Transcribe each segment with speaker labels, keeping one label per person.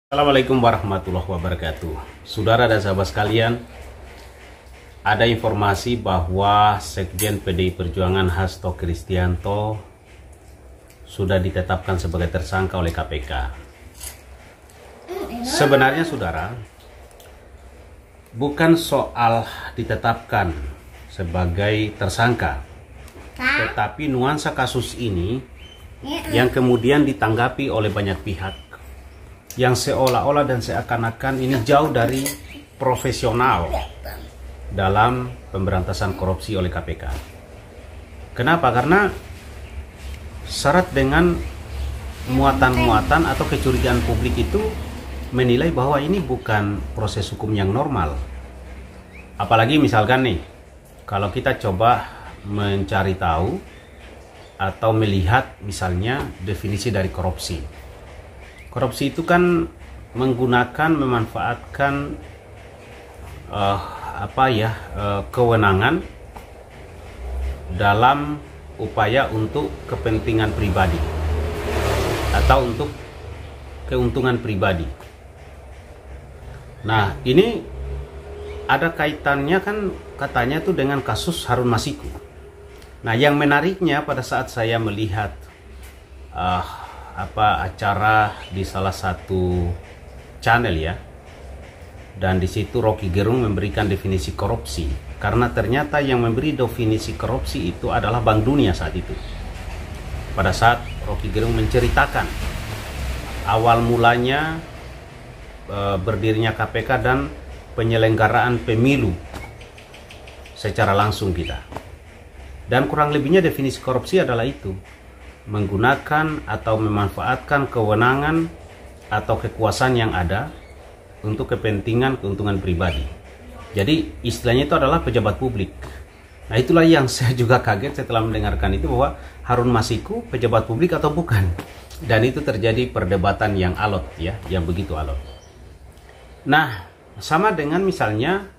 Speaker 1: Assalamualaikum warahmatullahi wabarakatuh. Saudara dan sahabat sekalian, ada informasi bahwa Sekjen PDI Perjuangan Hasto Kristianto sudah ditetapkan sebagai tersangka oleh KPK. Sebenarnya saudara, bukan soal ditetapkan sebagai tersangka, tetapi nuansa kasus ini yang kemudian ditanggapi oleh banyak pihak, yang seolah-olah dan seakan-akan ini jauh dari profesional dalam pemberantasan korupsi oleh KPK. Kenapa? Karena syarat dengan muatan-muatan atau kecurigaan publik itu menilai bahwa ini bukan proses hukum yang normal. Apalagi misalkan nih, kalau kita coba mencari tahu atau melihat misalnya definisi dari korupsi. Korupsi itu kan menggunakan, memanfaatkan kewenangan dalam upaya untuk kepentingan pribadi atau untuk keuntungan pribadi. Nah, ini ada kaitannya kan katanya tuh dengan kasus Harun Masiku. Nah, yang menariknya pada saat saya melihat acara di salah satu channel ya, dan di situ Rocky Gerung memberikan definisi korupsi, karena ternyata yang memberi definisi korupsi itu adalah Bank Dunia saat itu. Pada saat Rocky Gerung menceritakan awal mulanya berdirinya KPK dan penyelenggaraan pemilu secara langsung kita, dan kurang lebihnya definisi korupsi adalah itu: menggunakan atau memanfaatkan kewenangan atau kekuasaan yang ada untuk kepentingan keuntungan pribadi. Jadi istilahnya itu adalah pejabat publik. Nah, itulah yang saya juga kaget setelah mendengarkan itu, bahwa Harun Masiku pejabat publik atau bukan. Dan itu terjadi perdebatan yang alot ya, yang begitu alot. Nah, sama dengan misalnya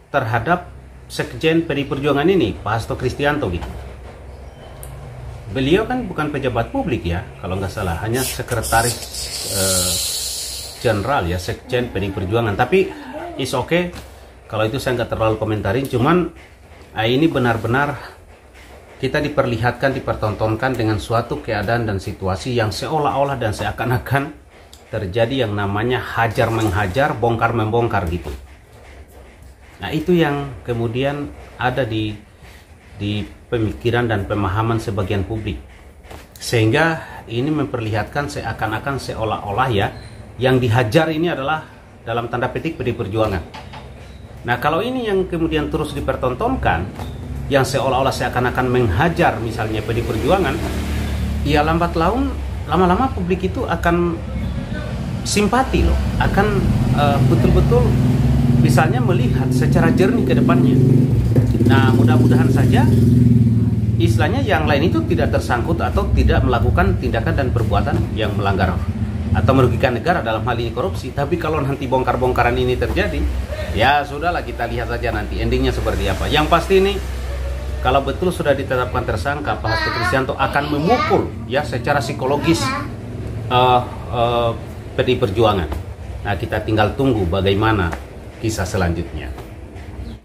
Speaker 1: terhadap Sekjen PDI Perjuangan ini, Pak Hasto Kristianto gitu. Beliau kan bukan pejabat publik ya, kalau nggak salah, hanya sekretaris jenderal ya, Sekjen PDI Perjuangan. Tapi is okay, kalau itu saya nggak terlalu komentarin. Cuman ini benar-benar kita diperlihatkan, dipertontonkan dengan suatu keadaan dan situasi yang seolah-olah dan seakan-akan terjadi yang namanya hajar menghajar, bongkar membongkar gitu. Nah, itu yang kemudian ada di pemikiran dan pemahaman sebagian publik, sehingga ini memperlihatkan seakan-akan seolah-olah ya, yang dihajar ini adalah dalam tanda petik PDI Perjuangan. Nah, kalau ini yang kemudian terus dipertontonkan, yang seolah-olah seakan-akan menghajar misalnya PDI Perjuangan, ya lambat laun lama-lama publik itu akan simpati loh, akan betul-betul misalnya melihat secara jernih ke depannya. Nah, mudah-mudahan saja istilahnya yang lain itu tidak tersangkut atau tidak melakukan tindakan dan perbuatan yang melanggar atau merugikan negara, dalam hal ini korupsi. Tapi kalau nanti bongkar-bongkaran ini terjadi, ya sudahlah, kita lihat saja nanti endingnya seperti apa. Yang pasti ini, kalau betul sudah ditetapkan tersangka, Pak Hasto Kristianto akan memukul ya secara psikologis PDI Perjuangan. Nah, kita tinggal tunggu bagaimana kisah selanjutnya.